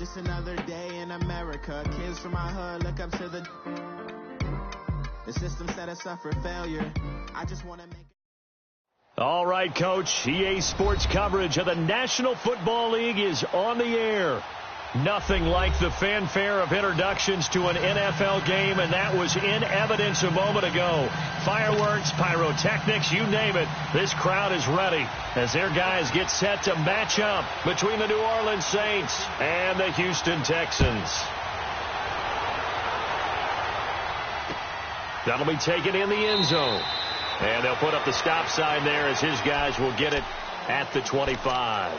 Just another day in America. Kids from my hood look up to the system set us up for failure. I just want to make it. All right, Coach. EA Sports coverage of the National Football League is on the air. Nothing like the fanfare of introductions to an NFL game, and that was in evidence a moment ago. Fireworks, pyrotechnics, you name it. This crowd is ready as their guys get set to match up between the New Orleans Saints and the Houston Texans. That'll be taken in the end zone. And they'll put up the stop sign there as his guys will get it at the 25.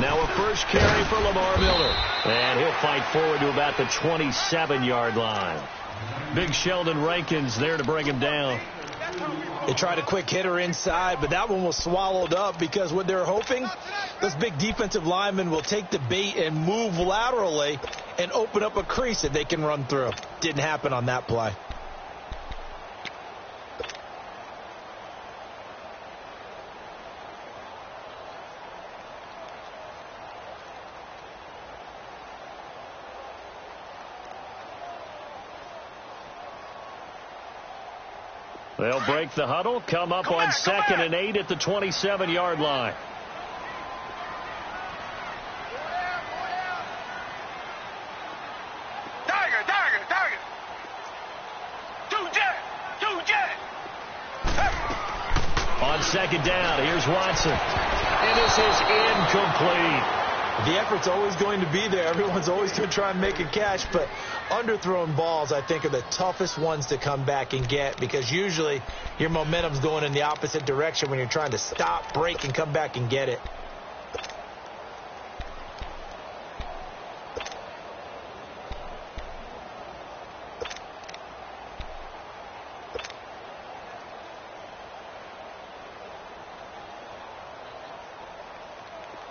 Now a first carry for Lamar Miller. And he'll fight forward to about the 27-yard line. Big Sheldon Rankins there to bring him down. They tried a quick hitter inside, but that one was swallowed up because what they're hoping, those big defensive linemen will take the bait and move laterally and open up a crease that they can run through. Didn't happen on that play. They'll break the huddle, come up on 2nd and 8 at the 27-yard line. Tiger. Two jet. On 2nd down, here's Watson. And this is incomplete. The effort's always going to be there. Everyone's always going to try and make a catch, but underthrown balls, I think, are the toughest ones to come back and get because usually your momentum's going in the opposite direction when you're trying to stop, break, and come back and get it.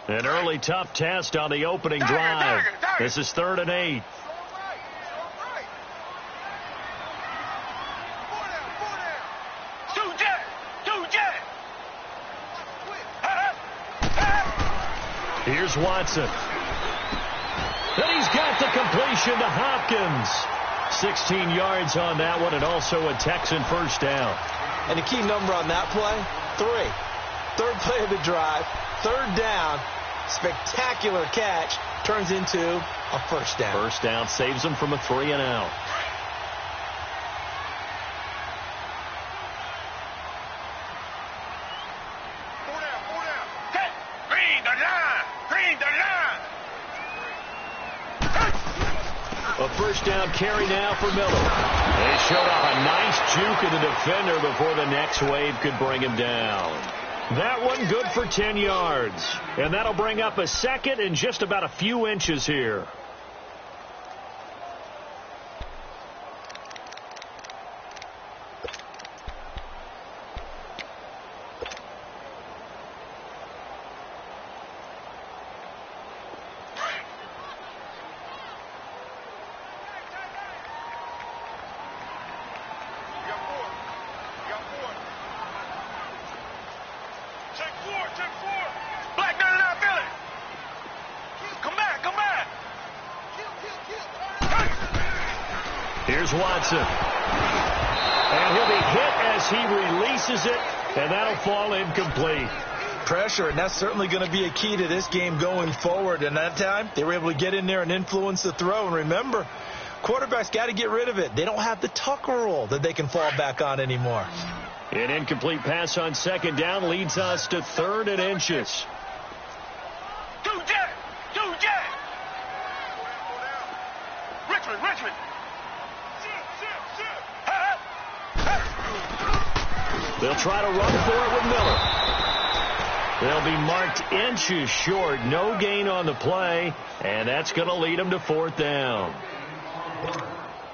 An early tough test on the opening drive. This is 3rd and 8. Here's Watson. Then he's got the completion to Hopkins. 16 yards on that one and also a Texan first down. And the key number on that play, 3. Third play of the drive, 3rd down. Spectacular catch turns into a first down. First down saves them from a 3 and out. A first down carry now for Miller. They showed off a nice juke of the defender before the next wave could bring him down. That one good for 10 yards. And that'll bring up a 2nd and just about a few inches here. Here's Watson. And he'll be hit as he releases it, and that'll fall incomplete. Pressure, and that's certainly going to be a key to this game going forward. And that time, they were able to get in there and influence the throw. And remember, quarterbacks got to get rid of it. They don't have the Tucker rule that they can fall back on anymore. An incomplete pass on 2nd down leads us to 3rd and inches. Two jet. Richmond. They'll try to run for it with Miller. They'll be marked inches short. No gain on the play, and that's going to lead them to 4th down.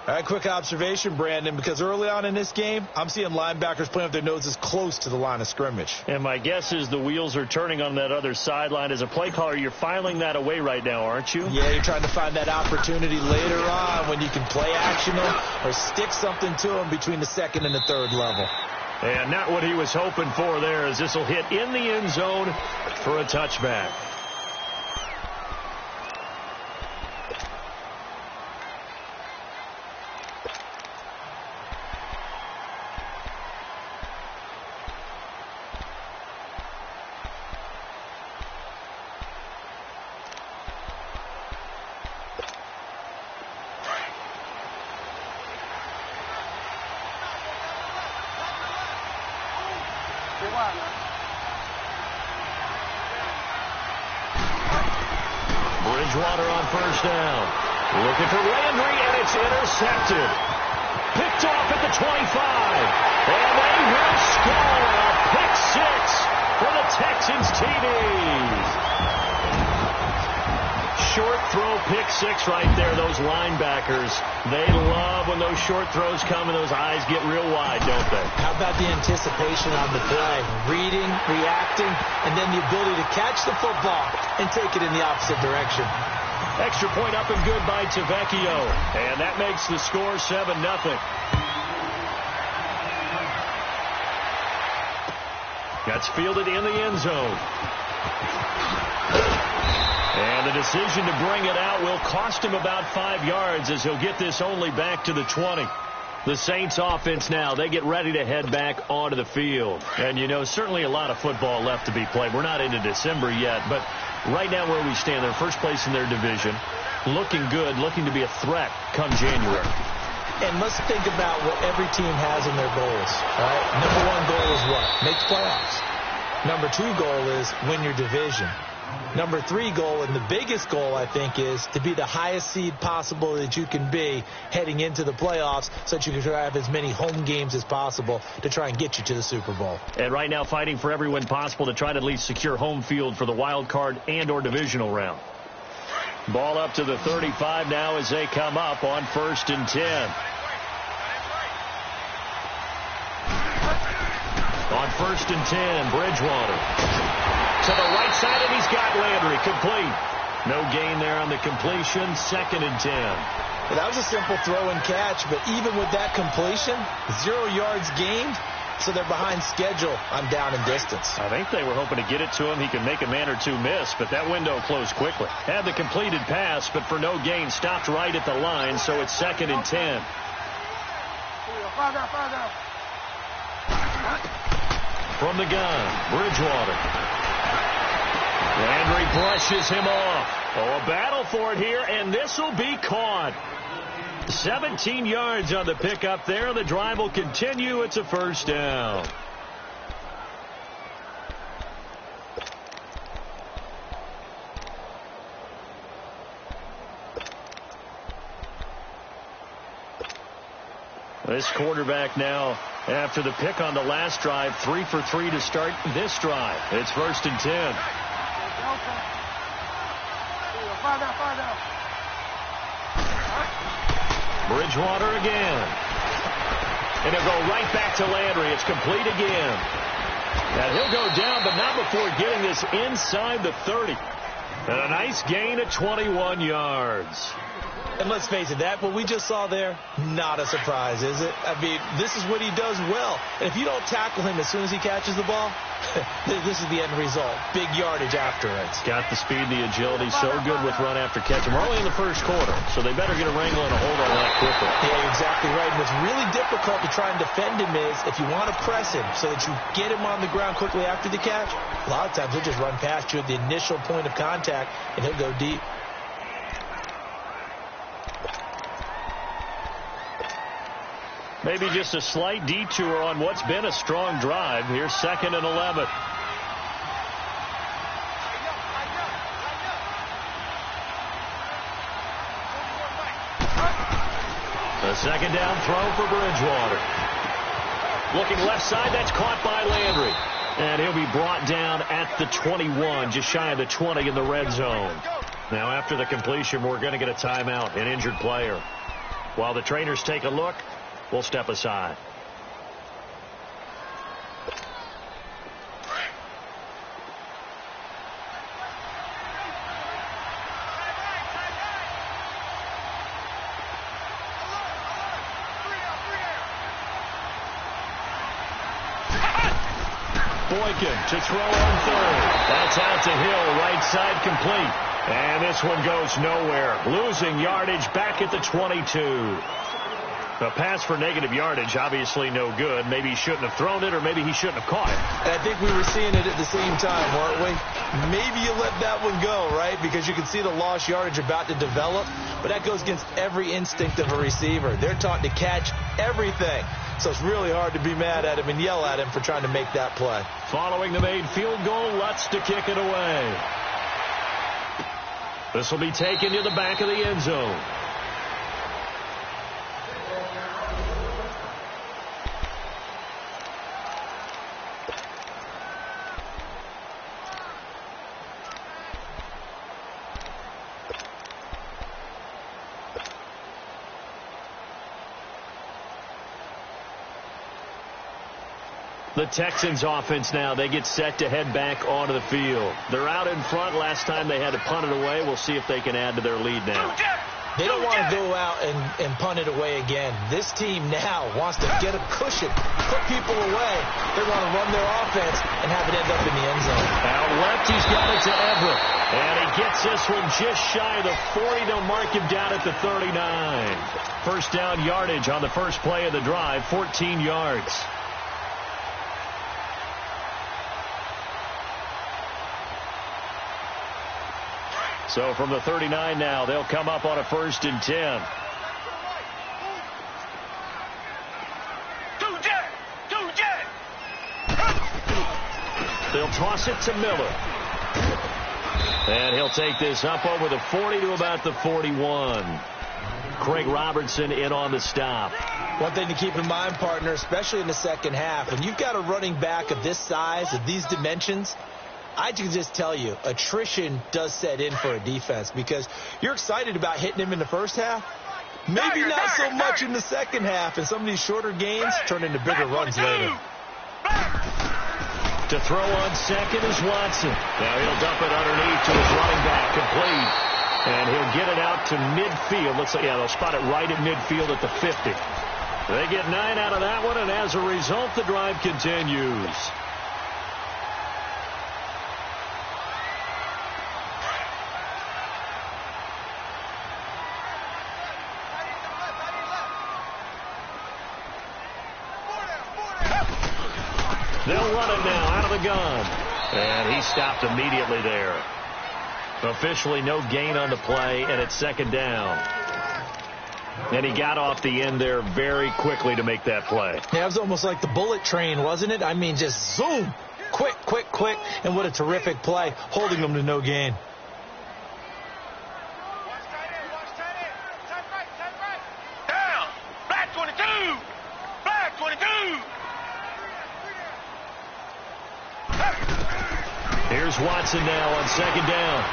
All right, quick observation, Brandon, because early on in this game, I'm seeing linebackers playing with their noses close to the line of scrimmage. And my guess is the wheels are turning on that other sideline. As a play caller, you're filing that away right now, aren't you? Yeah, you're trying to find that opportunity later on when you can play action them or stick something to them between the 2nd and the 3rd level. And not what he was hoping for there, as this will hit in the end zone for a touchback. Bridgewater on 1st down. Looking for Landry, and it's intercepted. Picked off at the 25. And they will score a pick 6 for the Texans TDs. Short throw pick 6 right there. Those linebackers, they love when those short throws come and those eyes get real wide, don't they? How about the anticipation on the play? Reading, reacting, and then the ability to catch the football and take it in the opposite direction. Extra point up and good by Tavecchio. And that makes the score 7-0. That's fielded in the end zone. And the decision to bring it out will cost him about 5 yards, as he'll get this only back to the 20. The Saints offense now, they get ready to head back onto the field. And, you know, certainly a lot of football left to be played. We're not into December yet, but right now where we stand, they're first place in their division, looking good, looking to be a threat come January. And let's think about what every team has in their goals. All right? Number 1 goal is what? Make the playoffs. Number 2 goal is win your division. Number 3 goal, and the biggest goal, I think, is to be the highest seed possible that you can be heading into the playoffs so that you can try to have as many home games as possible to try and get you to the Super Bowl. And right now fighting for every win possible to try to at least secure home field for the wild card and or divisional round. Ball up to the 35 now as they come up on 1st and 10. On 1st and 10, Bridgewater. To the right side, and he's got Landry complete. No gain there on the completion. 2nd and 10. Well, that was a simple throw and catch, but even with that completion, 0 yards gained, so they're behind schedule on down and distance. I think they were hoping to get it to him. He could make a man or two miss, but that window closed quickly. Had the completed pass, but for no gain, stopped right at the line, so it's 2nd and 10. From the gun, Bridgewater. Landry brushes him off. Oh, a battle for it here, and this will be caught. 17 yards on the pickup there. The drive will continue. It's a 1st down. This quarterback now, after the pick on the last drive, 3 for 3 to start this drive. It's 1st and 10. Bridgewater again. And he'll go right back to Landry. It's complete again. And he'll go down, but not before getting this inside the 30. And a nice gain of 21 yards. And let's face it, that what we just saw there, not a surprise, is it? I mean, this is what he does well. And if you don't tackle him as soon as he catches the ball, this is the end result. Big yardage after it. Got the speed, the agility, so good with run after catch. And we're only in the 1st quarter, so they better get a wrangle and a hold on that quickly. Yeah, you're exactly right. And what's really difficult to try and defend him is if you want to press him so that you get him on the ground quickly after the catch, a lot of times he'll just run past you at the initial point of contact, and he'll go deep. Maybe just a slight detour on what's been a strong drive. Here's 2nd and 11. A 2nd down throw for Bridgewater. Looking left side, that's caught by Landry. And he'll be brought down at the 21, just shy of the 20 in the red zone. Now, after the completion, we're going to get a timeout, an injured player. While the trainers take a look, we'll step aside. Boykin to throw on third. That's out to Hill, right side complete. And this one goes nowhere. Losing yardage back at the 22. A pass for negative yardage, obviously no good. Maybe he shouldn't have thrown it, or maybe he shouldn't have caught it. And I think we were seeing it at the same time, weren't we? Maybe you let that one go, right? Because you can see the lost yardage about to develop. But that goes against every instinct of a receiver. They're taught to catch everything. So it's really hard to be mad at him and yell at him for trying to make that play. Following the made field goal, Lutz to kick it away. This will be taken to the back of the end zone. The Texans offense now, they get set to head back onto the field. They're out in front. Last time they had to punt it away. We'll see if they can add to their lead now. They don't want to go out and punt it away again. This team now wants to get a cushion, put people away. They want to run their offense and have it end up in the end zone. Out left, he's got it to Everett. And he gets this one just shy of the 40. They'll mark him down at the 39. First down yardage on the first play of the drive, 14 yards. So from the 39 now, they'll come up on a 1st and 10. They'll toss it to Miller. And he'll take this up over the 40 to about the 41. Craig Robertson in on the stop. One thing to keep in mind, partner, especially in the second half, when you've got a running back of this size, of these dimensions, I can just tell you, attrition does set in for a defense because you're excited about hitting him in the first half. Maybe not so much in the second half, and some of these shorter gains turn into bigger runs later. To throw on second is Watson. Now he'll dump it underneath to his running back, complete. And he'll get it out to midfield. Looks like, yeah, they'll spot it right at midfield at the 50. They get 9 out of that one, and as a result, the drive continues. They'll run it now out of the gun. And he stopped immediately there. Officially no gain on the play, and it's second down. And he got off the end there very quickly to make that play. Yeah, it was almost like the bullet train, wasn't it? I mean, just zoom. Quick, quick, quick. And what a terrific play, holding them to no gain. Down. Black 22. Black 22. Here's Watson now on second down.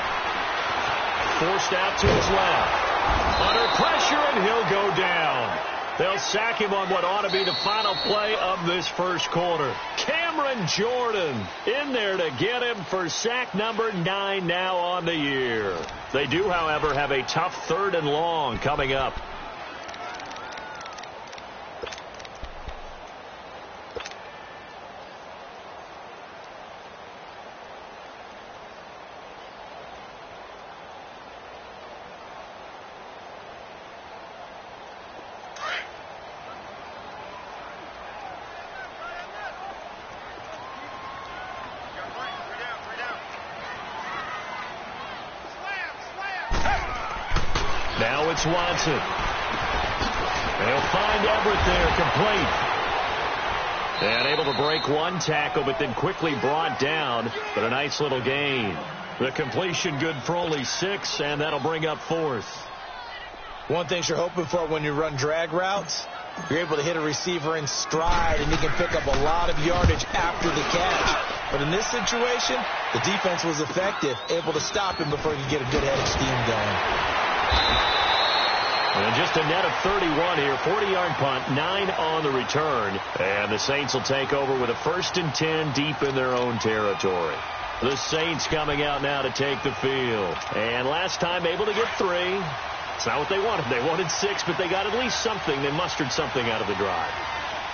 Forced out to his left. Under pressure, and he'll go down. They'll sack him on what ought to be the final play of this first quarter. Cameron Jordan in there to get him for sack number 9 now on the year. They do, however, have a tough 3rd and long coming up. Now it's Watson. They'll find Everett there, complete. And able to break one tackle, but then quickly brought down. But a nice little gain. The completion good for only 6, and that'll bring up 4th. One thing you're hoping for when you run drag routes, You're able to hit a receiver in stride, and he can pick up a lot of yardage after the catch. But in this situation, the defense was effective, able to stop him before he could get a good head of steam going. And just a net of 31 here, 40-yard punt, 9 on the return. And the Saints will take over with a 1st and 10 deep in their own territory. The Saints coming out now to take the field. And last time able to get 3. It's not what they wanted. They wanted 6, but they got at least something. They mustered something out of the drive.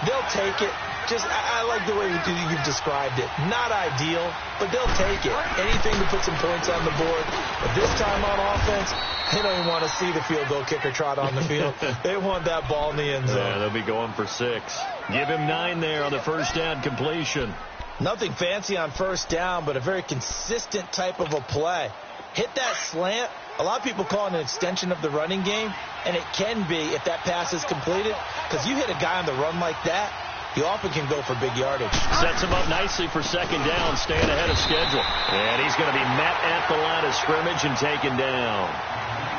They'll take it. I like the way you've described it. Not ideal, but they'll take it. Anything to put some points on the board. But this time on offense, they don't even want to see the field goal kicker trot on the field. They want that ball in the end zone. Yeah, they'll be going for 6. Give him 9 there on the first down completion. Nothing fancy on first down, but a very consistent type of a play. Hit that slant. A lot of people call it an extension of the running game, and it can be if that pass is completed, because you hit a guy on the run like that, you often can go for big yardage. Sets him up nicely for second down, staying ahead of schedule. And he's going to be met at the line of scrimmage and taken down.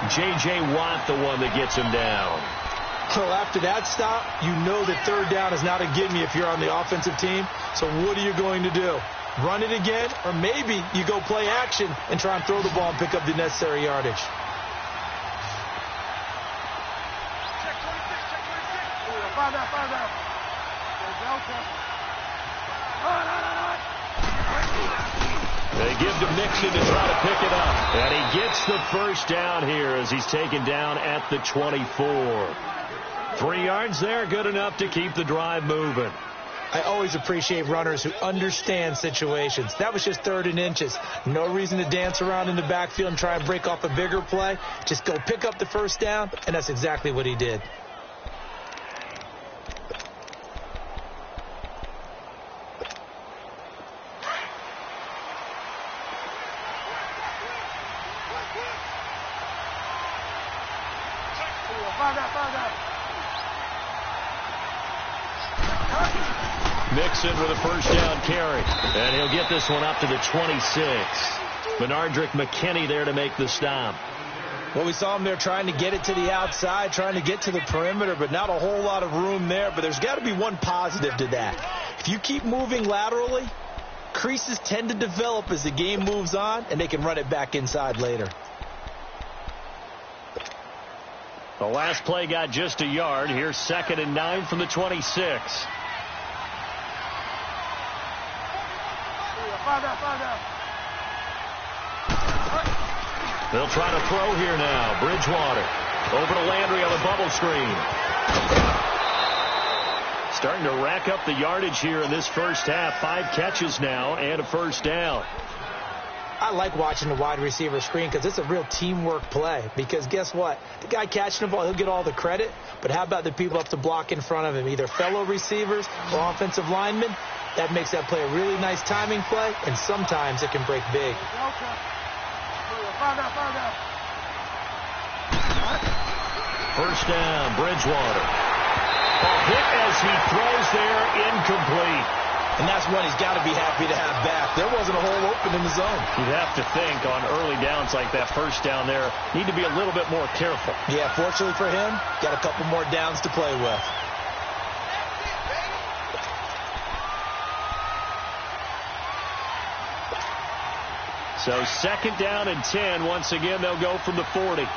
J.J. Watt, the one that gets him down. So after that stop, you know that third down is not a gimme if you're on the offensive team. So what are you going to do? Run it again, or maybe you go play action and try and throw the ball and pick up the necessary yardage. They give to Mixon to try to pick it up. And he gets the first down here as he's taken down at the 24. 3 yards there, good enough to keep the drive moving. I always appreciate runners who understand situations. That was just 3rd and inches. No reason to dance around in the backfield and try and break off a bigger play. Just go pick up the first down, and that's exactly what he did. Mixon with a first down carry. And he'll get this one up to the 26. Benardrick McKinney there to make the stop. Well, we saw him there trying to get it to the outside, trying to get to the perimeter, but not a whole lot of room there. But there's got to be one positive to that. If you keep moving laterally, creases tend to develop as the game moves on, and they can run it back inside later. The last play got just a yard. Here's 2nd and 9 from the 26. They'll try to throw here now. Bridgewater over to Landry on the bubble screen. Starting to rack up the yardage here in this first half. 5 catches now and a first down. I like watching the wide receiver screen because it's a real teamwork play. Because guess what? The guy catching the ball, he'll get all the credit. But how about the people up to block in front of him? Either fellow receivers or offensive linemen. That makes that play a really nice timing play, and sometimes it can break big. First down, Bridgewater. Ball hit as he throws there, incomplete. And that's one he's got to be happy to have back. There wasn't a hole open in the zone. You'd have to think on early downs like that first down there, need to be a little bit more careful. Yeah, fortunately for him, got a couple more downs to play with. So 2nd down and 10. Once again, they'll go from the 40.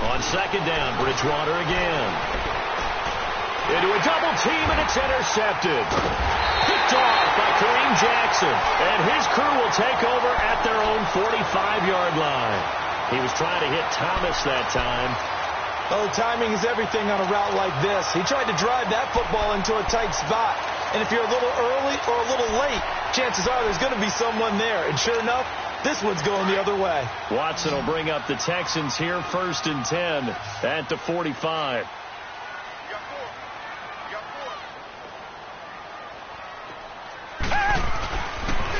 On 2nd down, Bridgewater again. Into a double team, and it's intercepted. Picked off by Kareem Jackson. And his crew will take over at their own 45-yard line. He was trying to hit Thomas that time. Oh, timing is everything on a route like this. He tried to drive that football into a tight spot. And if you're a little early or a little late, chances are there's going to be someone there. And sure enough, this one's going the other way. Watson will bring up the Texans here, 1st and 10 at the 45.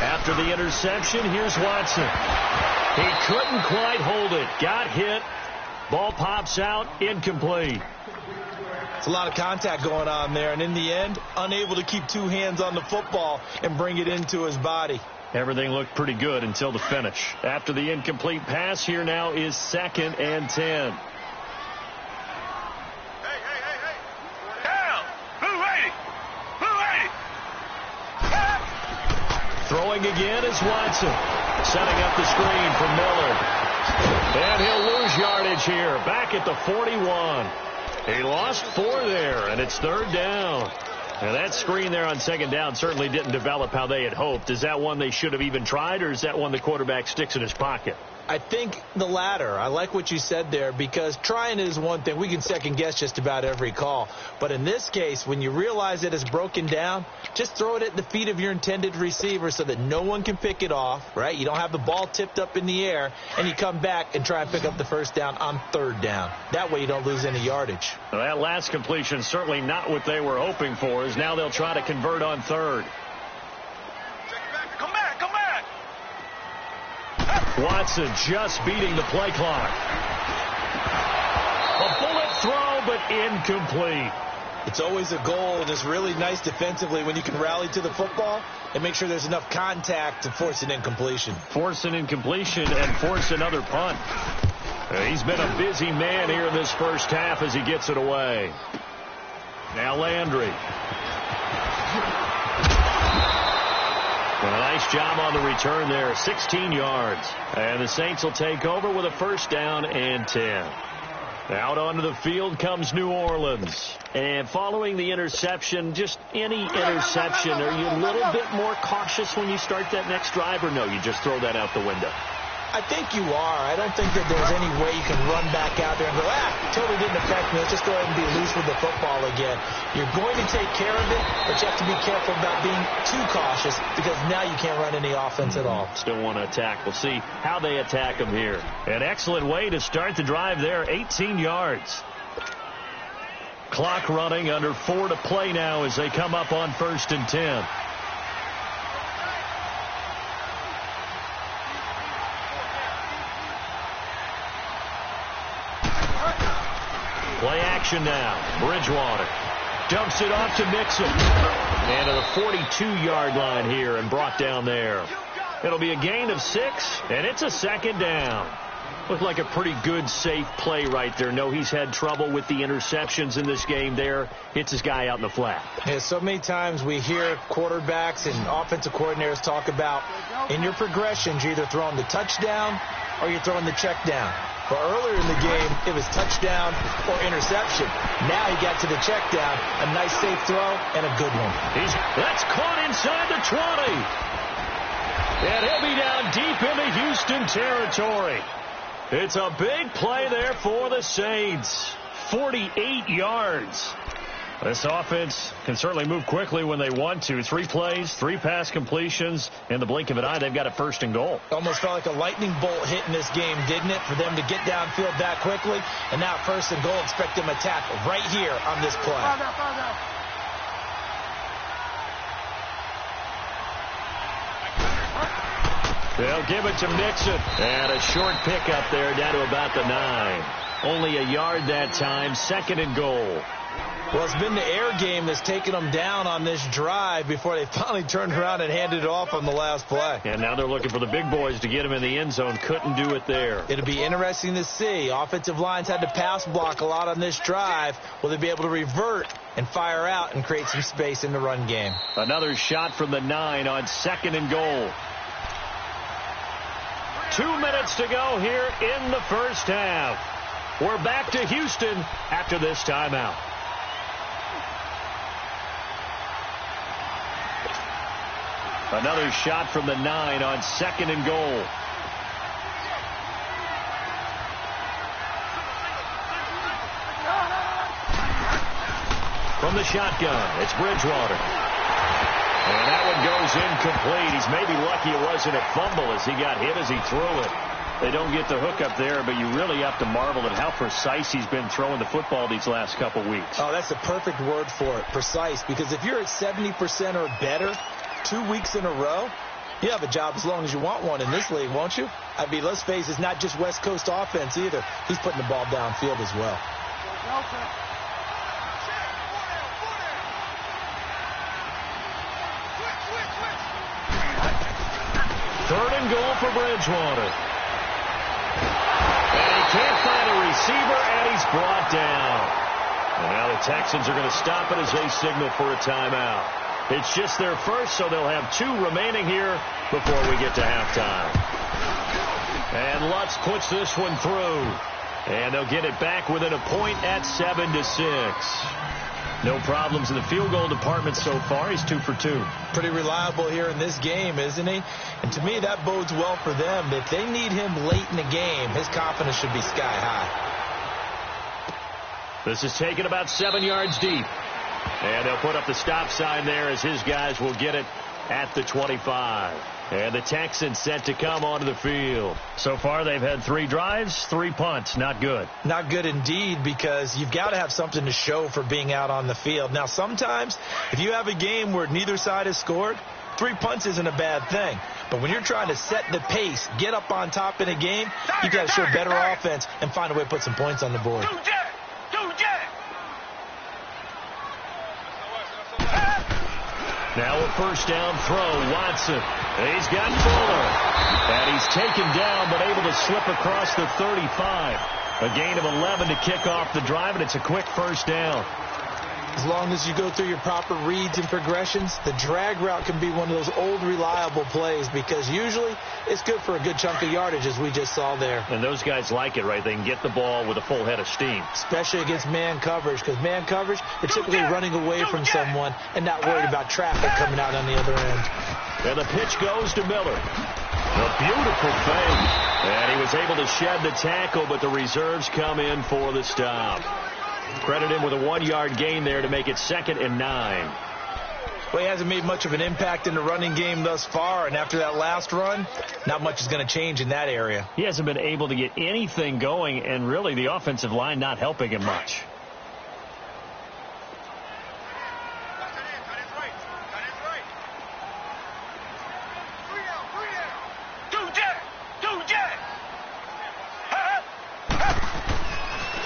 After the interception, here's Watson. He couldn't quite hold it. Got hit. Ball pops out. Incomplete. It's a lot of contact going on there, and in the end, unable to keep two hands on the football and bring it into his body. Everything looked pretty good until the finish. After the incomplete pass, here now is 2nd and 10. Down. Blue 80. Blue 80. Throwing again is Watson. Setting up the screen for Miller. And he'll lose yardage here. Back at the 41. He lost 4 there, and it's 3rd down. And that screen there on 2nd down certainly didn't develop how they had hoped. Is that one they should have even tried, or is that one the quarterback sticks in his pocket? I think the latter. I like what you said there, because trying it is one thing. We can second guess just about every call. But in this case, when you realize it is broken down, just throw it at the feet of your intended receiver so that no one can pick it off, right? You don't have the ball tipped up in the air, and you come back and try and pick up the 1st down on 3rd down. That way you don't lose any yardage. Well, that last completion certainly not what they were hoping for, as now they'll try to convert on 3rd. Watson just beating the play clock. A bullet throw, but incomplete. It's always a goal, and it's really nice defensively when you can rally to the football and make sure there's enough contact to force an incompletion. Force an incompletion and force another punt. He's been a busy man here in this first half as he gets it away. Now Landry. A nice job on the return there, 16 yards. And the Saints will take over with a 1st down and 10. Out onto the field comes New Orleans. And following the interception, just any interception, are you a little bit more cautious when you start that next drive, or no, you just throw that out the window? I think you are. I don't think that there's any way you can run back out there and go, totally didn't affect me. Let's just go ahead and be loose with the football again. You're going to take care of it, but you have to be careful about being too cautious, because now you can't run any offense at all. Still want to attack. We'll see how they attack them here. An excellent way to start the drive there, 18 yards. Clock running, under 4 to play now as they come up on 1st and 10. Play action now. Bridgewater dumps it off to Mixon. And to the 42-yard line here and brought down there. It'll be a gain of 6, and it's a 2nd down. Looked like a pretty good, safe play right there. No, he's had trouble with the interceptions in this game there. Hits his guy out in the flat. Yeah, so many times we hear quarterbacks and offensive coordinators talk about, in your progressions, you're either throwing the touchdown or you're throwing the check down. But earlier in the game, it was touchdown or interception. Now he got to the check down, a nice safe throw, and a good one. That's caught inside the 20. And he'll be down deep into Houston territory. It's a big play there for the Saints. 48 yards. This offense can certainly move quickly when they want to. 3 plays, 3 pass completions. In the blink of an eye, they've got a 1st and goal. Almost felt like a lightning bolt hit in this game, didn't it? For them to get downfield that quickly. And now 1st and goal, expect them to tackle right here on this play. They'll give it to Mixon. And a short pickup there down to about the 9. Only a yard that time. 2nd and goal. Well, it's been the air game that's taken them down on this drive before they finally turned around and handed it off on the last play. And now they're looking for the big boys to get him in the end zone. Couldn't do it there. It'll be interesting to see. Offensive lines had to pass block a lot on this drive. Will they be able to revert and fire out and create some space in the run game? Another shot from the 9 on 2nd and goal. 2 minutes to go here in the first half. We're back to Houston after this timeout. Another shot from the 9 on 2nd and goal. From the shotgun, it's Bridgewater. And that one goes incomplete. He's maybe lucky it wasn't a fumble as he got hit as he threw it. They don't get the hook up there, but you really have to marvel at how precise he's been throwing the football these last couple weeks. Oh, that's the perfect word for it, precise. Because if you're at 70% or better 2 weeks in a row, you have a job as long as you want one in this league, won't you? I mean, let's face it, it's not just West Coast offense either. He's putting the ball downfield as well. Third and goal for Bridgewater. And he can't find a receiver, and he's brought down. And now the Texans are going to stop it as they signal for a timeout. It's just their first, so they'll have 2 remaining here before we get to halftime. And Lutz puts this one through. And they'll get it back within a point at 7-6. No problems in the field goal department so far. He's 2 for 2. Pretty reliable here in this game, isn't he? And to me, that bodes well for them. If they need him late in the game, his confidence should be sky high. This is taken about 7 yards deep. And they'll put up the stop sign there as his guys will get it at the 25. And the Texans set to come onto the field. So far, they've had 3 drives, 3 punts. Not good. Not good indeed, because you've got to have something to show for being out on the field. Now, sometimes, if you have a game where neither side has scored, 3 punts isn't a bad thing. But when you're trying to set the pace, get up on top in a game, you've got to show better offense and find a way to put some points on the board. Now a first down throw, Watson. He's got Fuller. And he's taken down, but able to slip across the 35. A gain of 11 to kick off the drive, and it's a quick first down. As long as you go through your proper reads and progressions, the drag route can be one of those old reliable plays, because usually it's good for a good chunk of yardage, as we just saw there. And those guys like it, right? They can get the ball with a full head of steam. Especially against man coverage, because man coverage, they're typically running away from someone and not worried about traffic coming out on the other end. And the pitch goes to Miller. A beautiful fake. And he was able to shed the tackle, but the reserves come in for the stop. Credit him with a 1-yard gain there to make it 2nd and 9. Well, he hasn't made much of an impact in the running game thus far, and after that last run, not much is going to change in that area. He hasn't been able to get anything going, and really the offensive line not helping him much.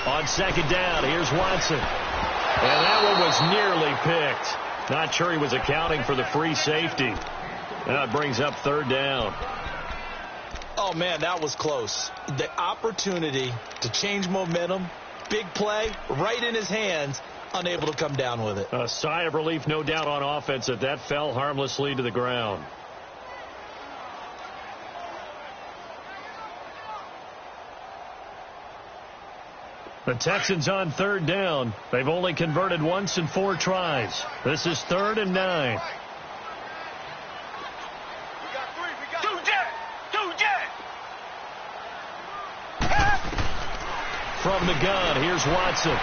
On 2nd down, here's Watson. And that one was nearly picked. Not sure he was accounting for the free safety. Now it brings up 3rd down. Oh, man, that was close. The opportunity to change momentum, big play, right in his hands, unable to come down with it. A sigh of relief, no doubt, on offense that fell harmlessly to the ground. The Texans on 3rd down. They've only converted once in 4 tries. This is 3rd and 9. From the gun, here's Watson.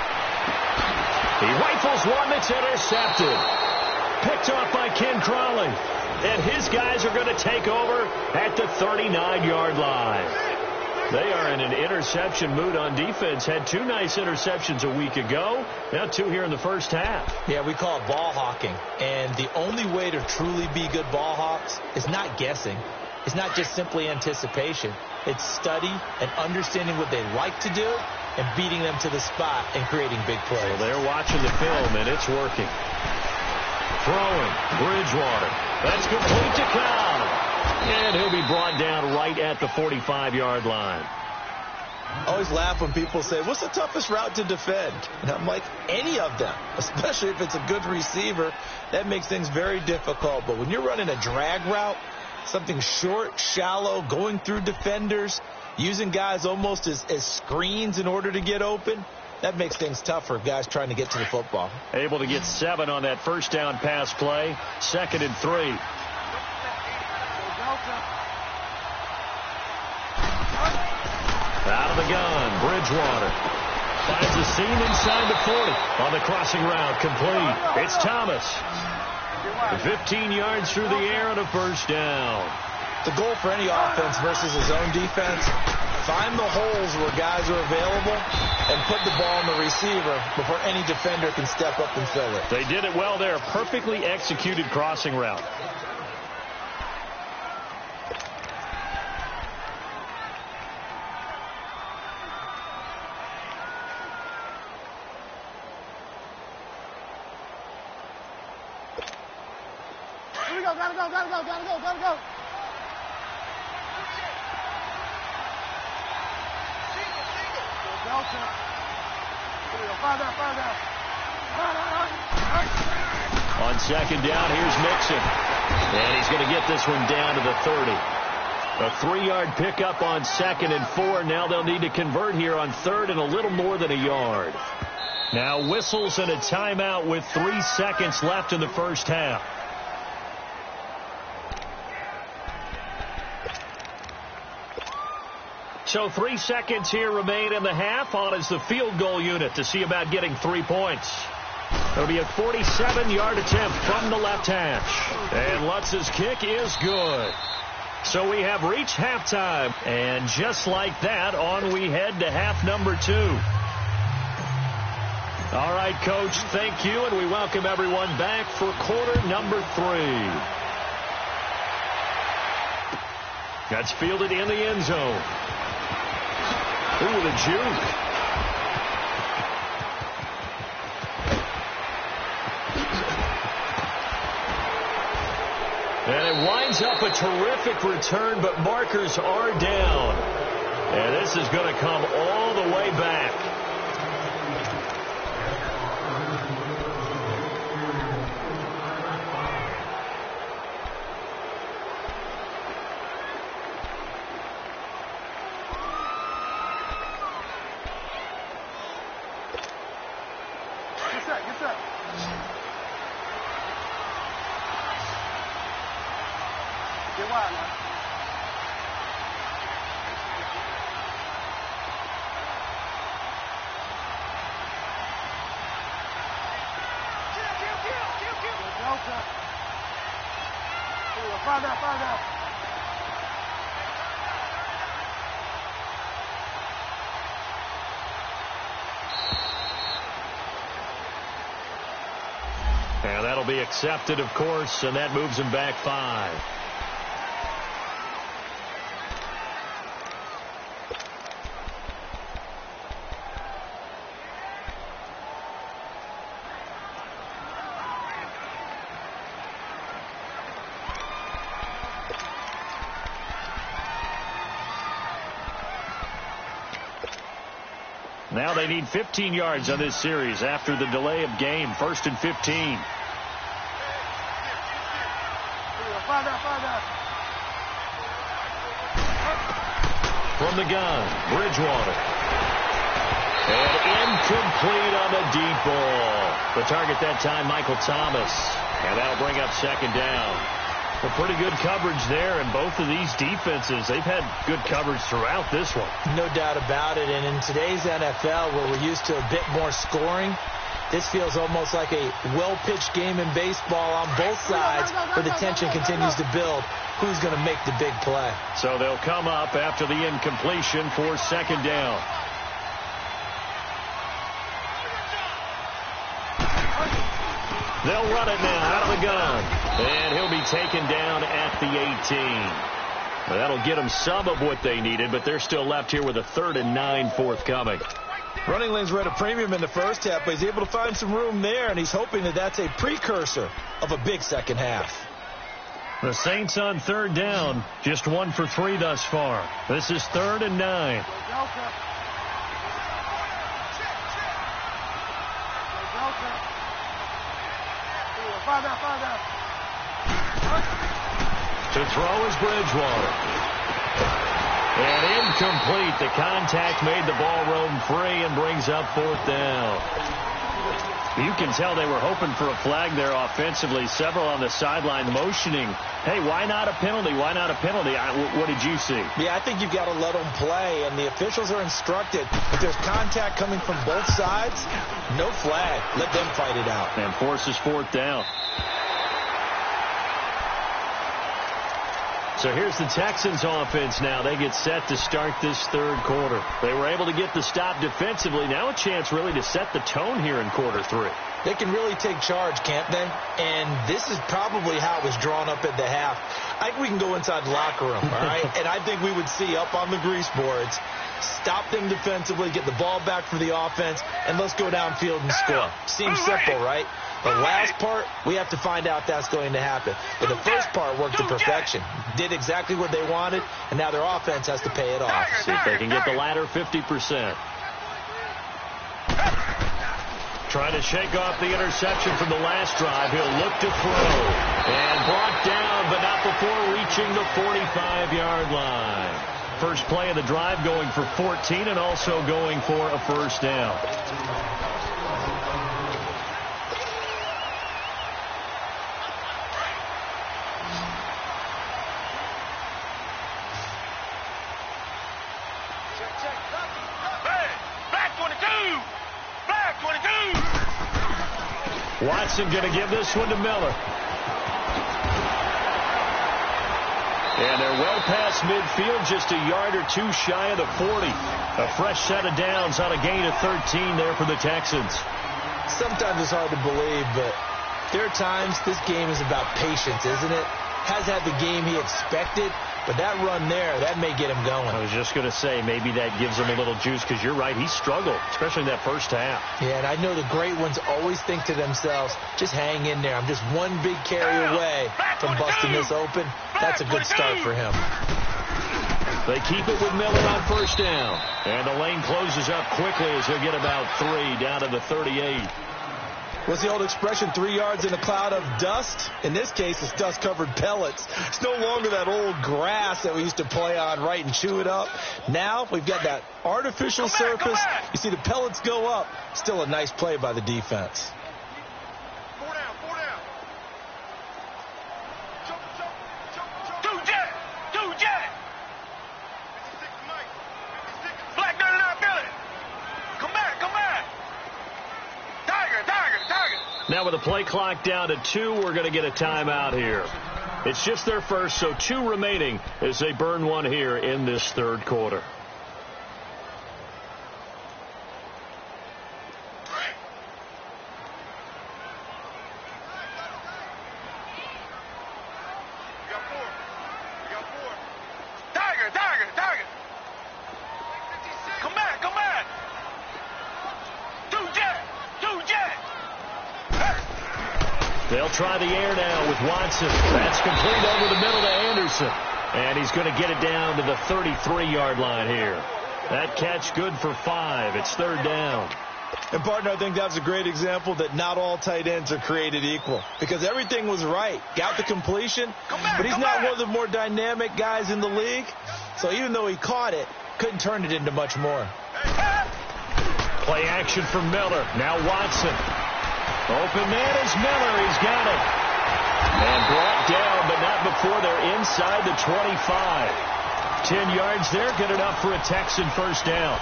He rifles one that's intercepted. Picked off by Ken Crawley. And his guys are going to take over at the 39-yard line. They are in an interception mood on defense. Had 2 nice interceptions a week ago. Now 2 here in the first half. Yeah, we call it ball hawking. And the only way to truly be good ball hawks is not guessing. It's not just simply anticipation. It's study and understanding what they like to do and beating them to the spot and creating big plays. Well, they're watching the film, and it's working. Throwing, Bridgewater. That's complete to Cobb. And he'll be brought down right at the 45-yard line. I always laugh when people say, what's the toughest route to defend? And I'm like, any of them, especially if it's a good receiver. That makes things very difficult. But when you're running a drag route, something short, shallow, going through defenders, using guys almost as screens in order to get open, that makes things tough for guys trying to get to the football. Able to get 7 on that first down pass play. 2nd and 3. Out of the gun, Bridgewater finds a seam inside the 40 on the crossing route, complete. It's Thomas. 15 yards through the air and a first down. The goal for any offense versus his own defense, find the holes where guys are available and put the ball on the receiver before any defender can step up and fill it. They did it well there. Perfectly executed crossing route. Gotta go. On second down, here's Mixon. And he's going to get this one down to the 30. A 3-yard pickup on 2nd and 4. Now they'll need to convert here on 3rd and a little more than a yard. Now whistles and a timeout with 3 seconds left in the first half. So 3 seconds here remain in the half. On is the field goal unit to see about getting 3 points. It'll be a 47-yard attempt from the left hash. And Lutz's kick is good. So we have reached halftime. And just like that, on we head to half number 2. All right, Coach, thank you. And we welcome everyone back for quarter number 3. That's fielded in the end zone. Ooh, the juke. And it winds up a terrific return, but markers are down. And this is going to come all the way back. Get set. Get wide, man. Delta. Find out. And that'll be accepted, of course, and that moves him back 5. Now they need 15 yards on this series after the delay of game. 1st and 15. From the gun, Bridgewater. And incomplete on the deep ball. The target that time, Michael Thomas. And that'll bring up 2nd down. Well, pretty good coverage there, and both of these defenses, they've had good coverage throughout this one. No doubt about it, and in today's NFL, where we're used to a bit more scoring, this feels almost like a well-pitched game in baseball on both sides, where the tension continues to build. Who's going to make the big play? So they'll come up after the incompletion for 2nd down. They'll run it now out of the gun. And he'll be taken down at the 18. Well, that'll get them some of what they needed, but they're still left here with a 3rd and 9 forthcoming. Running lanes were at a premium in the first half, but he's able to find some room there, and he's hoping that that's a precursor of a big second half. The Saints on 3rd down, just 1 for 3 thus far. This is 3rd and 9. To throw is Bridgewater. And incomplete. The contact made the ball roam free and brings up 4th down. You can tell they were hoping for a flag there offensively. Several on the sideline motioning, hey, why not a penalty? Why not a penalty? What did you see? Yeah, I think you've got to let them play, and the officials are instructed. If there's contact coming from both sides, no flag. Let them fight it out. And forces 4th down. So here's the Texans offense now. They get set to start this 3rd quarter. They were able to get the stop defensively. Now a chance really to set the tone here in quarter 3. They can really take charge, can't they? And this is probably how it was drawn up at the half. I think we can go inside the locker room, all right? And I think we would see up on the grease boards, stop them defensively, get the ball back for the offense, and let's go downfield and score. Seems simple, right? The last part, we have to find out that's going to happen. But the first part worked to perfection. Did exactly what they wanted, and now their offense has to pay it off. See if they can get the latter 50%. Trying to shake off the interception from the last drive. He'll look to throw. And brought down, but not before reaching the 45-yard line. First play of the drive going for 14 and also going for a first down. Watson going to give this one to Miller. And they're well past midfield, just a yard or two shy of the 40. A fresh set of downs on a gain of 13 there for the Texans. Sometimes it's hard to believe, but there are times this game is about patience, isn't it? Has had the game he expected, but that run there, that may get him going. I was just going to say, maybe that gives him a little juice, because you're right, he struggled, especially in that first half. Yeah, and I know the great ones always think to themselves, just hang in there. I'm just one big carry away from busting this open. That's a good start for him. They keep it with Miller on first down. And the lane closes up quickly as he'll get about 3 down to the 38. What's the old expression, 3 yards in a cloud of dust? In this case, it's dust-covered pellets. It's no longer that old grass that we used to play on, right, and chew it up. Now we've got that artificial surface. You see the pellets go up. Still a nice play by the defense. Now with the play clock down to 2, we're going to get a timeout here. It's just their first, so 2 remaining as they burn one here in this third quarter. They'll try the air now with Watson. That's complete over the middle to Anderson. And he's going to get it down to the 33-yard line here. That catch good for 5. It's third down. And, partner, I think that's a great example that not all tight ends are created equal. Because everything was right. Got the completion, but he's not one of the more dynamic guys in the league. So even though he caught it, couldn't turn it into much more. Play action for Miller. Now Watson. Open man is Miller. He's got it. And brought down, but not before they're inside the 25. 10 yards there. Good enough for a Texan first down.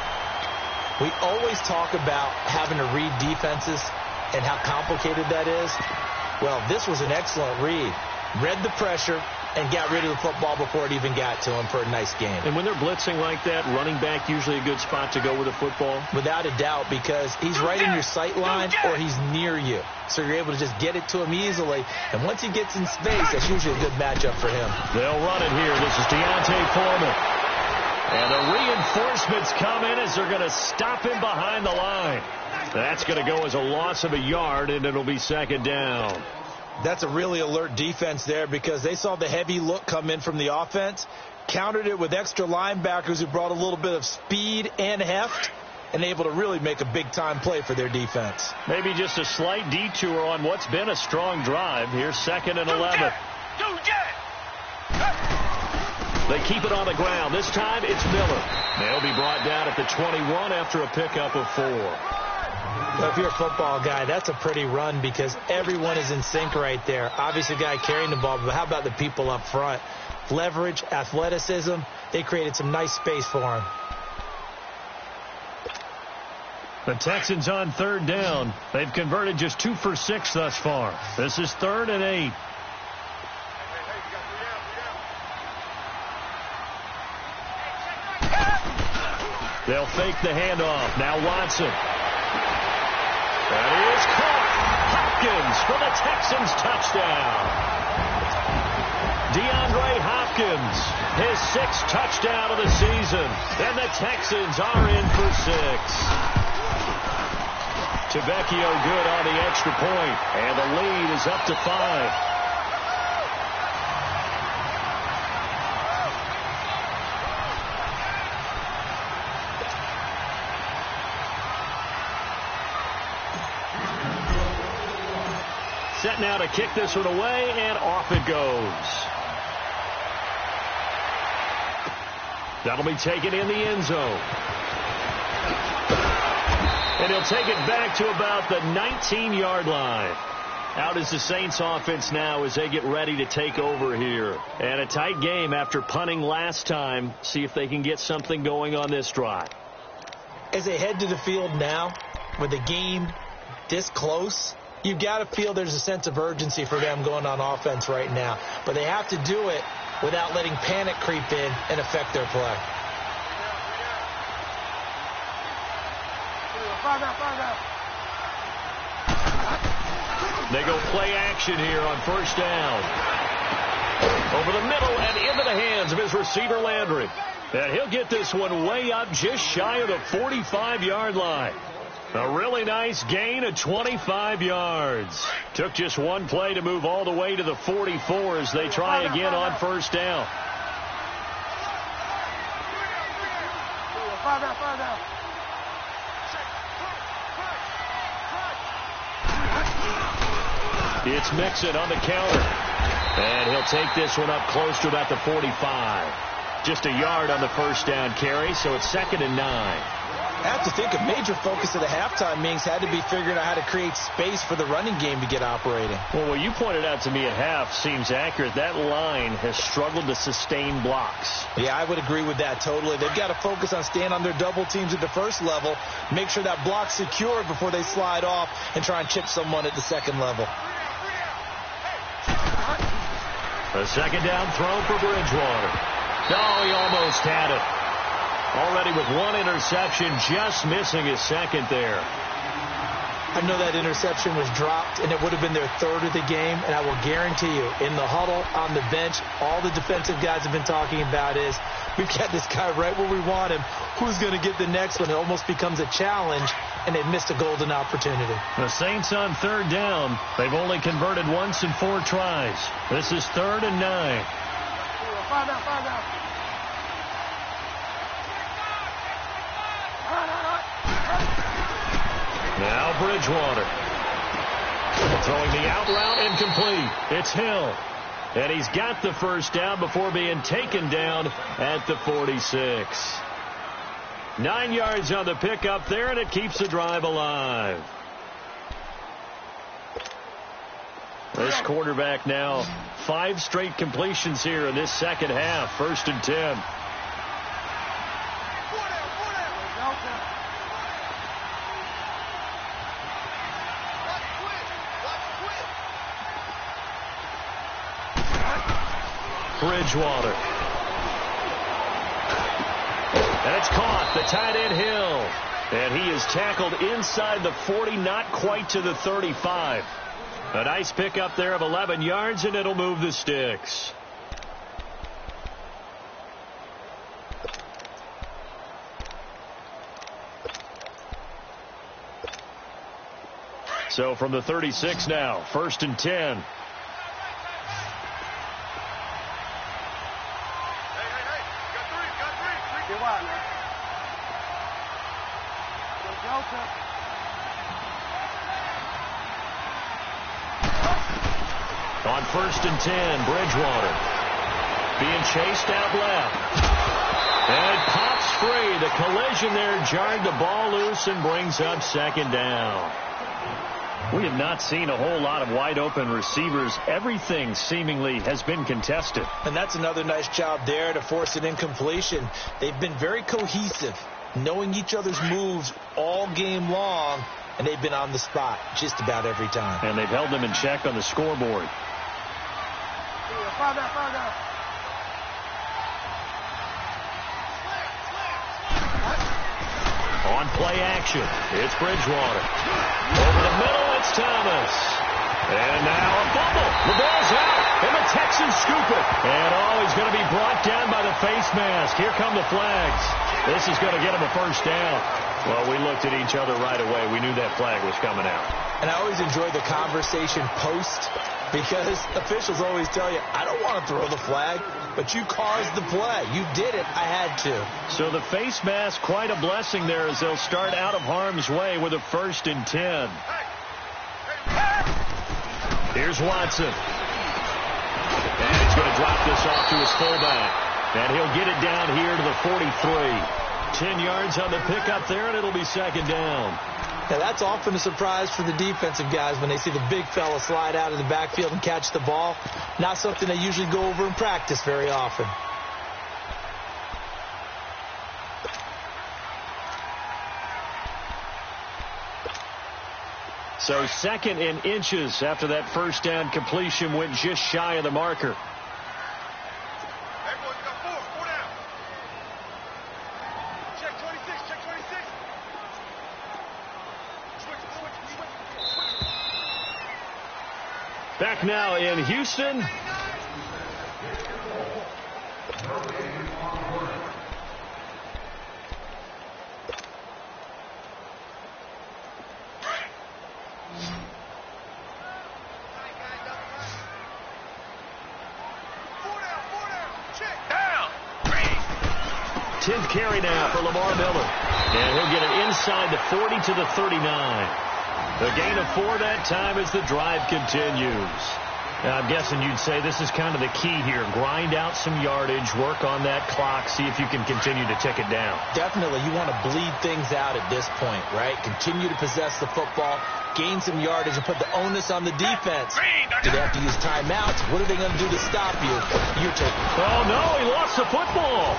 We always talk about having to read defenses and how complicated that is. Well, this was an excellent read. Read the pressure and got rid of the football before it even got to him for a nice game. And when they're blitzing like that, running back usually a good spot to go with the football? Without a doubt, because he's right in your sight line or he's near you. So you're able to just get it to him easily. And once he gets in space, that's usually a good matchup for him. They'll run it here. This is D'Onta Foreman. And the reinforcements come in as they're going to stop him behind the line. That's going to go as a loss of a yard, and it'll be second down. That's a really alert defense there because they saw the heavy look come in from the offense, countered it with extra linebackers who brought a little bit of speed and heft, and able to really make a big-time play for their defense. Maybe just a slight detour on what's been a strong drive. Here's 2nd and 11. They keep it on the ground. This time it's Miller. They'll be brought down at the 21 after a pickup of 4. Well, if you're a football guy, that's a pretty run because everyone is in sync right there. Obviously, the guy carrying the ball, but how about the people up front? Leverage, athleticism, they created some nice space for him. The Texans on third down. They've converted just 2 for 6 thus far. This is 3rd and 8. They'll fake the handoff. Now Watson. That is caught. Hopkins for the Texans touchdown. DeAndre Hopkins, his 6th touchdown of the season. And the Texans are in for 6. Tavecchio good on the extra point. And the lead is up to 5. set now to kick this one away, and off it goes. That'll be taken in the end zone. And he'll take it back to about the 19-yard line. Out is the Saints offense now as they get ready to take over here. And a tight game after punting last time. See if they can get something going on this drive. As they head to the field now, with the game this close, you've got to feel there's a sense of urgency for them going on offense right now. But they have to do it without letting panic creep in and affect their play. They go play action here on first down. Over the middle and into the hands of his receiver, Landry. And he'll get this one way up just shy of the 45-yard line. A really nice gain of 25 yards. Took just one play to move all the way to the 44 as they try again on first down. It's Mixon on the counter. And he'll take this one up close to about the 45. Just a yard on the first down carry, so it's 2nd and 9. I have to think a major focus of the halftime meetings had to be figuring out how to create space for the running game to get operating. Well, what you pointed out to me at half seems accurate. That line has struggled to sustain blocks. Yeah, I would agree with that totally. They've got to focus on staying on their double teams at the first level, make sure that block's secured before they slide off and try and chip someone at the second level. A second down throw for Bridgewater. Oh, he almost had it. Already with one interception, just missing his second there. I know that interception was dropped, and it would have been their third of the game, and I will guarantee you, in the huddle, on the bench, all the defensive guys have been talking about is, we've got this guy right where we want him. Who's going to get the next one? It almost becomes a challenge, and they've missed a golden opportunity. The Saints on third down. They've only converted once in 4 tries. This is 3rd and 9. Find out. Now Bridgewater. Throwing the out route incomplete. It's Hill. And he's got the first down before being taken down at the 46. 9 yards on the pickup there, and it keeps the drive alive. This quarterback now 5 straight completions here in this second half. 1st and 10. Bridgewater. And it's caught. The tight end Hill. And he is tackled inside the 40, not quite to the 35. A nice pickup there of 11 yards, and it'll move the sticks. So from the 36 now, 1st and 10. On 1st and 10, Bridgewater being chased out left. And it pops free. The collision there jarred the ball loose and brings up 2nd down. We have not seen a whole lot of wide open receivers. Everything seemingly has been contested. And that's another nice job there to force an incompletion. They've been very cohesive, knowing each other's moves all game long, and they've been on the spot just about every time. And they've held them in check on the scoreboard. On play action, it's Bridgewater. Over the middle, it's Thomas. And now a fumble. The ball's out, and the Texans scoop it. And he's going to be brought down by the face mask. Here come the flags. This is going to get him a first down. Well, we looked at each other right away. We knew that flag was coming out. And I always enjoy the conversation post, because officials always tell you, I don't want to throw the flag, but you caused the play. You did it. I had to. So the face mask, quite a blessing there as they'll start out of harm's way with a 1st and 10. Here's Watson. And he's going to drop this off to his fullback. And he'll get it down here to the 43. 10 yards on the pickup there, and it'll be second down. Now, that's often a surprise for the defensive guys when they see the big fella slide out of the backfield and catch the ball. Not something they usually go over in practice very often. So second in inches after that first down completion went just shy of the marker. Back now in Houston. Tenth carry now for Lamar Miller. And he'll get it inside the 40 to the 39. The gain of 4 that time as the drive continues. Now, I'm guessing you'd say this is kind of the key here. Grind out some yardage, work on that clock, see if you can continue to tick it down. Definitely. You want to bleed things out at this point, right? Continue to possess the football, gain some yardage, and put the onus on the defense. Do they have to use timeouts? What are they going to do to stop you? Your turn. Oh, no, he lost the football.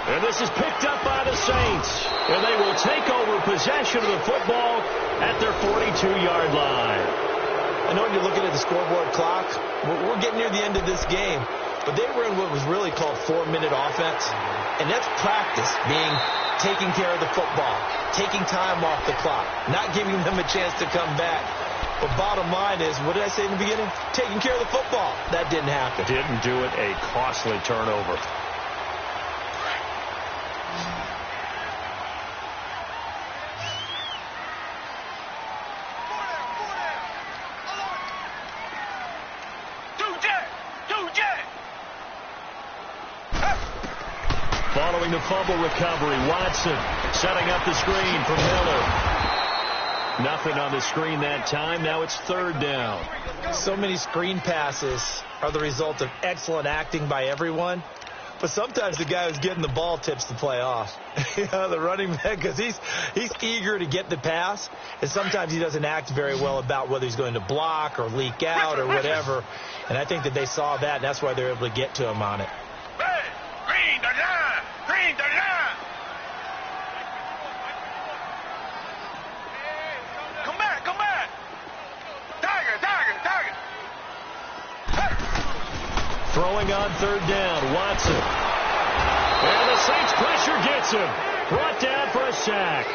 And this is picked up by the Saints. And they will take over possession of the football at their 42-yard line. I know when you're looking at the scoreboard clock, we're getting near the end of this game. But they were in what was really called 4-minute offense. And that's practice, being taking care of the football, taking time off the clock, not giving them a chance to come back. But bottom line is, what did I say in the beginning? Taking care of the football. That didn't happen. Didn't do it. A costly turnover. Following the fumble recovery, Watson setting up the screen for Miller. Nothing on the screen that time. Now it's third down. So many screen passes are the result of excellent acting by everyone. But sometimes the guy who's getting the ball tips the play off. The running back, because he's eager to get the pass. And sometimes he doesn't act very well about whether he's going to block or leak out or whatever. And I think that they saw that, and that's why they're able to get to him on it. Green the line! Green the line! Come back! Come back! Tiger! Tiger! Tiger! Hey. Throwing on third down, Watson. And the Saints pressure gets him. Brought down for a sack.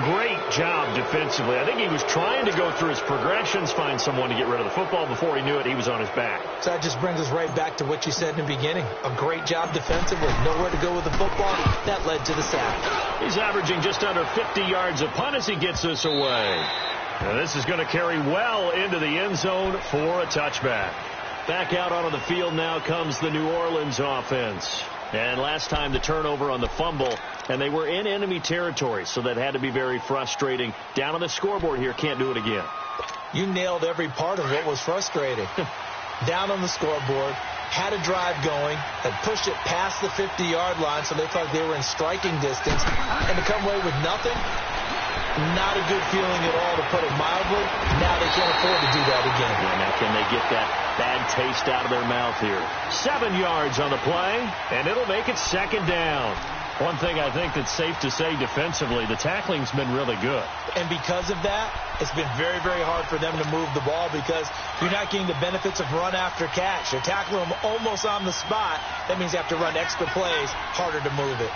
Great job defensively. I think he was trying to go through his progressions, find someone to get rid of the football. Before he knew it, he was on his back. So that just brings us right back to what you said in the beginning. A great job defensively. Nowhere to go with the football. That led to the sack. He's averaging just under 50 yards a punt as he gets this away. And this is going to carry well into the end zone for a touchback. Back out onto the field now comes the New Orleans offense. And last time the turnover on the fumble, and they were in enemy territory, so that had to be very frustrating. Down on the scoreboard here, can't do it again. You nailed every part of what was frustrating. Down on the scoreboard, had a drive going, had pushed it past the 50-yard line, so they thought they were in striking distance, and to come away with nothing, not a good feeling at all, to put it mildly. Now they can't afford to do that again. Yeah, now can they get that bad taste out of their mouth here? 7 yards on the play, and it'll make it second down. One thing I think that's safe to say defensively, the tackling's been really good. And because of that, it's been very, very hard for them to move the ball because you're not getting the benefits of run after catch. You're tackling them almost on the spot. That means you have to run extra plays, harder to move it.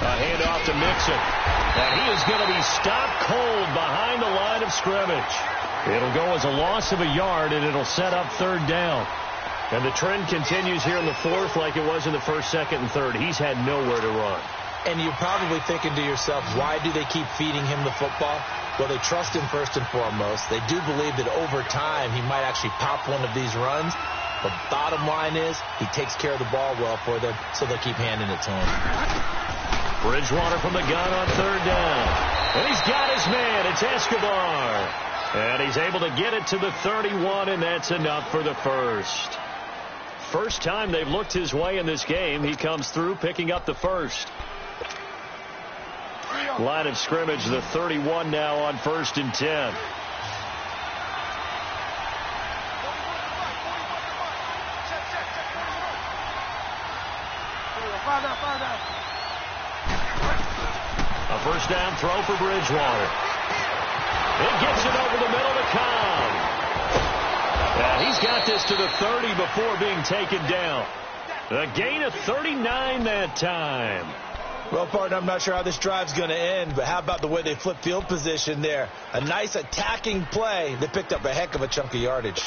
A handoff to Mixon. And he is going to be stopped cold behind the line of scrimmage. It'll go as a loss of a yard, and it'll set up third down. And the trend continues here in the fourth like it was in the first, second, and third. He's had nowhere to run. And you're probably thinking to yourself, why do they keep feeding him the football? Well, they trust him first and foremost. They do believe that over time he might actually pop one of these runs. But bottom line is he takes care of the ball well for them, so they'll keep handing it to him. Bridgewater from the gun on third down. And he's got his man. It's Escobar. And he's able to get it to the 31, and that's enough for the first. First time they've looked his way in this game. He comes through picking up the first. Line of scrimmage, the 31 now on 1st and 10. A first down throw for Bridgewater. It gets it over the middle to Cobb. And he's got this to the 30 before being taken down. A gain of 39 that time. Well, partner, I'm not sure how this drive's going to end, but how about the way they flip field position there? A nice attacking play. They picked up a heck of a chunk of yardage.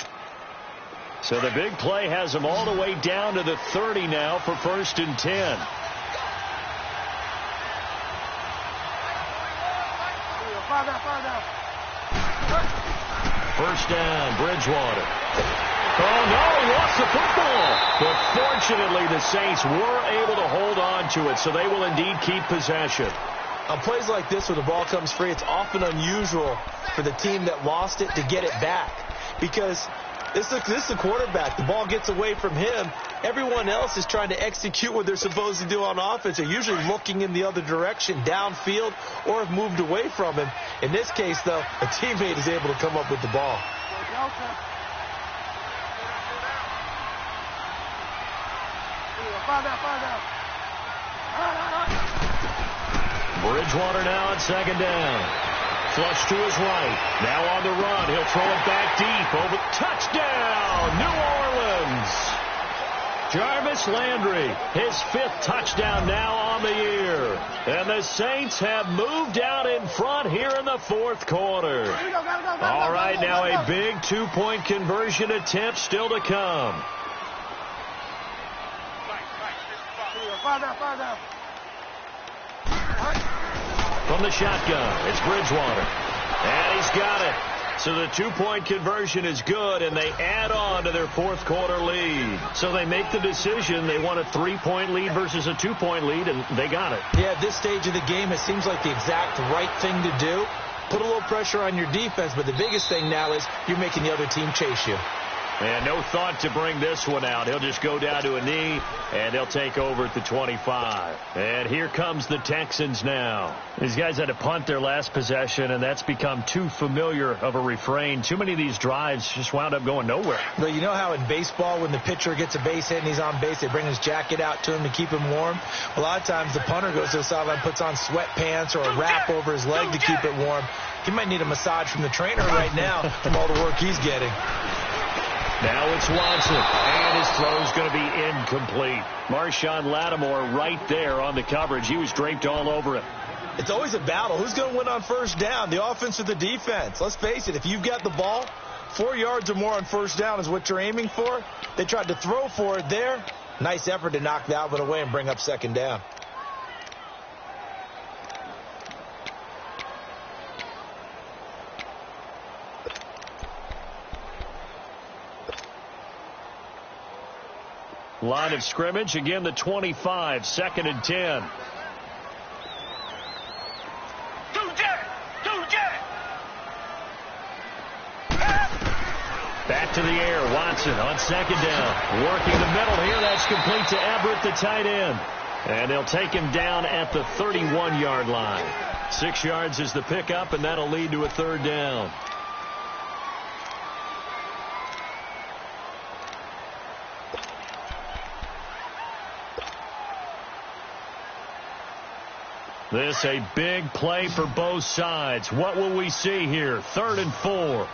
So the big play has them all the way down to the 30 now for 1st and 10. First down, Bridgewater. Oh, no, he lost the football. But fortunately, the Saints were able to hold on to it, so they will indeed keep possession. On plays like this where the ball comes free, it's often unusual for the team that lost it to get it back. Because this is a quarterback. The ball gets away from him. Everyone else is trying to execute what they're supposed to do on offense. They're usually looking in the other direction, downfield, or have moved away from him. In this case, though, a teammate is able to come up with the ball. Bridgewater now at 2nd down. Flush to his right. Now on the run. He'll throw it back deep. Over. Touchdown, New Orleans. Jarvis Landry, his 5th touchdown now on the year. And the Saints have moved out in front here in the 4th quarter. All right, now a big 2-point conversion attempt still to come. From the shotgun, it's Bridgewater. And he's got it. So the 2-point conversion is good, and they add on to their 4th quarter lead. So they make the decision. They want a 3-point lead versus a 2-point lead, and they got it. Yeah, at this stage of the game, it seems like the exact right thing to do. Put a little pressure on your defense, but the biggest thing now is you're making the other team chase you. And no thought to bring this one out. He'll just go down to a knee, and they'll take over at the 25. And here comes the Texans now. These guys had to punt their last possession, and that's become too familiar of a refrain. Too many of these drives just wound up going nowhere. But you know how in baseball, when the pitcher gets a base hit and he's on base, they bring his jacket out to him to keep him warm? A lot of times the punter goes to the sideline, puts on sweatpants or a wrap over his leg to keep it warm. He might need a massage from the trainer right now from all the work he's getting. Now it's Watson, and his throw's going to be incomplete. Marshawn Lattimore right there on the coverage. He was draped all over him. It's always a battle. Who's going to win on 1st down, the offense or the defense? Let's face it, if you've got the ball, 4 yards or more on 1st down is what you're aiming for. They tried to throw for it there. Nice effort to knock that one away and bring up 2nd down. Line of scrimmage, again the 25, 2nd and 10. Back to the air, Watson on 2nd down. Working the middle here, that's complete to Everett, the tight end. And they'll take him down at the 31-yard line. 6 yards is the pickup, and that'll lead to a 3rd down. This a big play for both sides. What will we see here? 3rd and 4.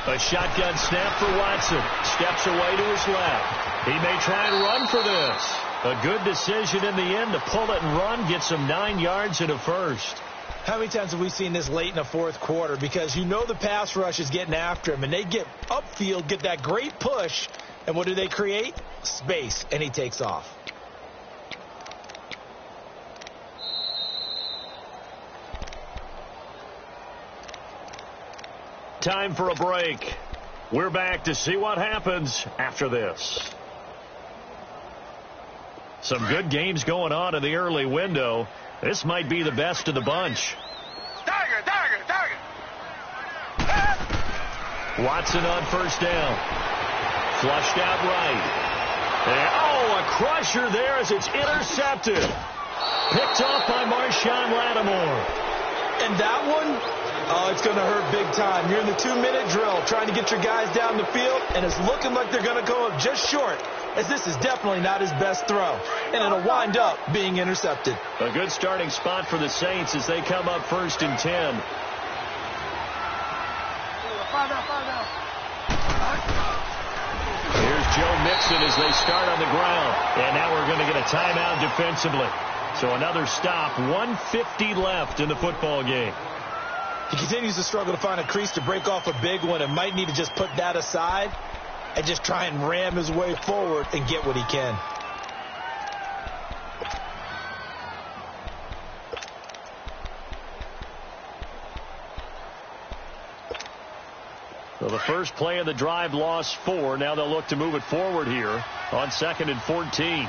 A shotgun snap for Watson. Steps away to his left. He may try and run for this. A good decision in the end to pull it and run. Gets him 9 yards and a first. How many times have we seen this late in the 4th quarter? Because you know the pass rush is getting after him, and they get upfield, get that great push, and what do they create? Space, and he takes off. Time for a break. We're back to see what happens after this. Some good games going on in the early window. This might be the best of the bunch. Tiger. Watson on first down. Flushed out right. And, a crusher there as it's intercepted. Picked off by Marshawn Lattimore. And that one, it's going to hurt big time. You're in the 2-minute drill trying to get your guys down the field, and it's looking like they're going to go up just short, as this is definitely not his best throw. And it'll wind up being intercepted. A good starting spot for the Saints as they come up 1st and 10. Here's Joe Mixon as they start on the ground. And now we're going to get a timeout defensively. So another stop, 1:50 left in the football game. He continues to struggle to find a crease to break off a big one and might need to just put that aside and just try and ram his way forward and get what he can. So the first play of the drive lost 4. Now they'll look to move it forward here on 2nd and 14.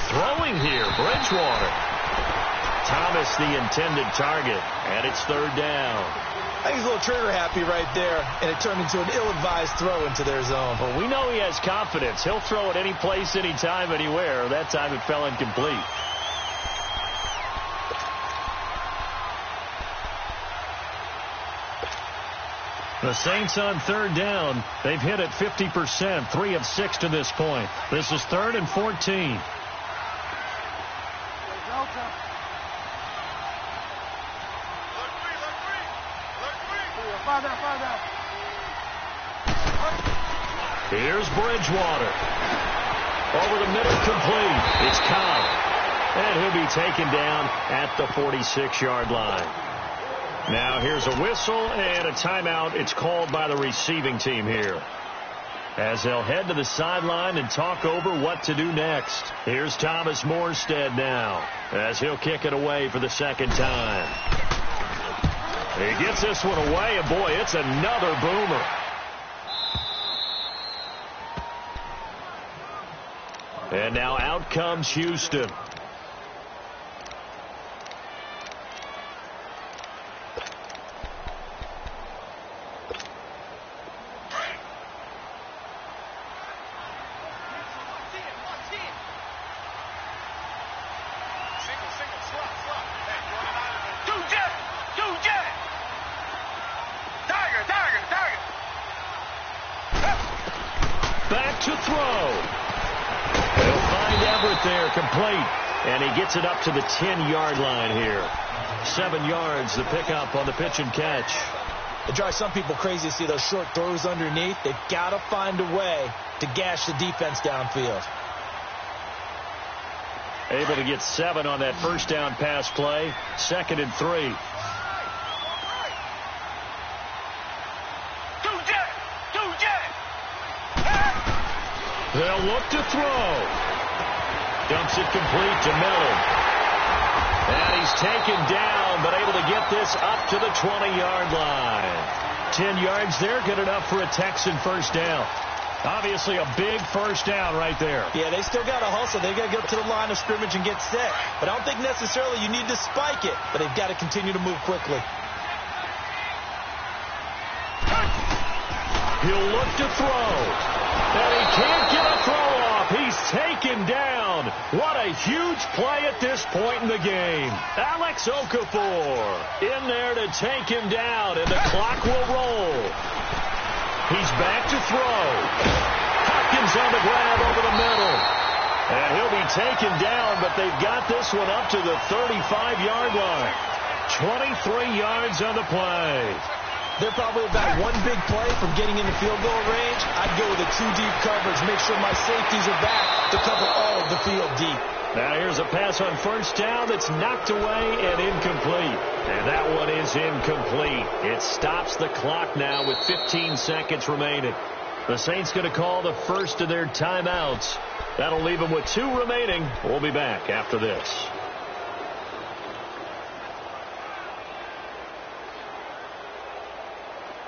Throwing here, Bridgewater. Thomas the intended target, and it's 3rd down. I think he's a little trigger happy right there, and it turned into an ill-advised throw into their zone. Well, we know he has confidence. He'll throw it any place, anytime, anywhere. That time it fell incomplete. The Saints on 3rd down. They've hit it 50%, 3 of 6 to this point. This is 3rd and 14. Here's Bridgewater. Over the middle, complete. It's Cobb. And he'll be taken down at the 46-yard line. Now here's a whistle and a timeout. It's called by the receiving team here, as they'll head to the sideline and talk over what to do next. Here's Thomas Morstead now, as he'll kick it away for the 2nd time. He gets this one away, and boy, it's another boomer. And now out comes Houston. Back to throw. They'll find Everett there, complete. And he gets it up to the 10-yard line here. 7 yards, the pickup on the pitch and catch. It drives some people crazy to see those short throws underneath. They've got to find a way to gash the defense downfield. Able to get 7 on that first down pass play. 2nd and 3. They'll look to throw. Dumps it complete to Miller. And he's taken down, but able to get this up to the 20-yard line. 10 yards there, good enough for a Texan first down. Obviously a big first down right there. Yeah, they still got to hustle. They got to get up to the line of scrimmage and get set. But I don't think necessarily you need to spike it, but they've got to continue to move quickly. He'll look to throw. And he can't get a throw off. He's taken down. What a huge play at this point in the game. Alex Okafor in there to take him down, and the clock will roll. He's back to throw. Hopkins on the grab over the middle. And he'll be taken down, but they've got this one up to the 35-yard line. 23 yards on the play. They're probably about one big play from getting into field goal range. I'd go with a 2-deep coverage. Make sure my safeties are back to cover all of the field deep. Now here's a pass on first down that's knocked away and incomplete. And that one is incomplete. It stops the clock now with 15 seconds remaining. The Saints going to call the first of their timeouts. That'll leave them with 2 remaining. We'll be back after this.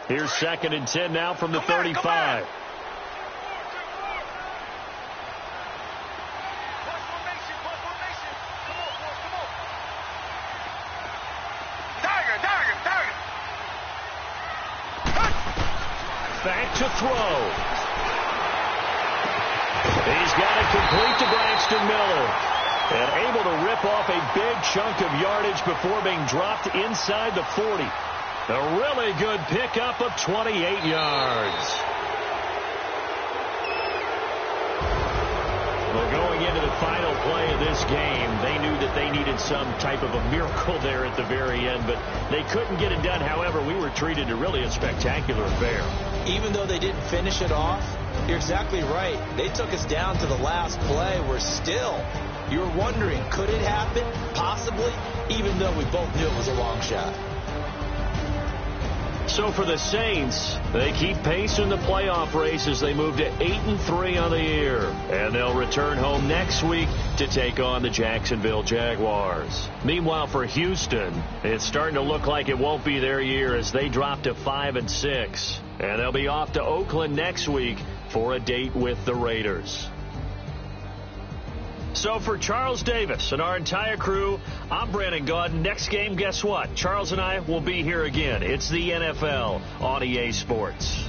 Here's 2nd and 10 now from the 35. Back to throw. He's got it complete to Braxton Miller. And able to rip off a big chunk of yardage before being dropped inside the 40. A really good pickup of 28 yards. Well, going into the final play of this game, they knew that they needed some type of a miracle there at the very end, but they couldn't get it done. However, we were treated to really a spectacular affair. Even though they didn't finish it off, you're exactly right. They took us down to the last play. We're still, you were wondering, could it happen? Possibly, even though we both knew it was a long shot. So for the Saints, they keep pace in the playoff race as they move to 8-3 on the year. And they'll return home next week to take on the Jacksonville Jaguars. Meanwhile, for Houston, it's starting to look like it won't be their year as they drop to 5-6. And they'll be off to Oakland next week for a date with the Raiders. So for Charles Davis and our entire crew, I'm Brandon Gaudin. Next game, guess what? Charles and I will be here again. It's the NFL on EA Sports.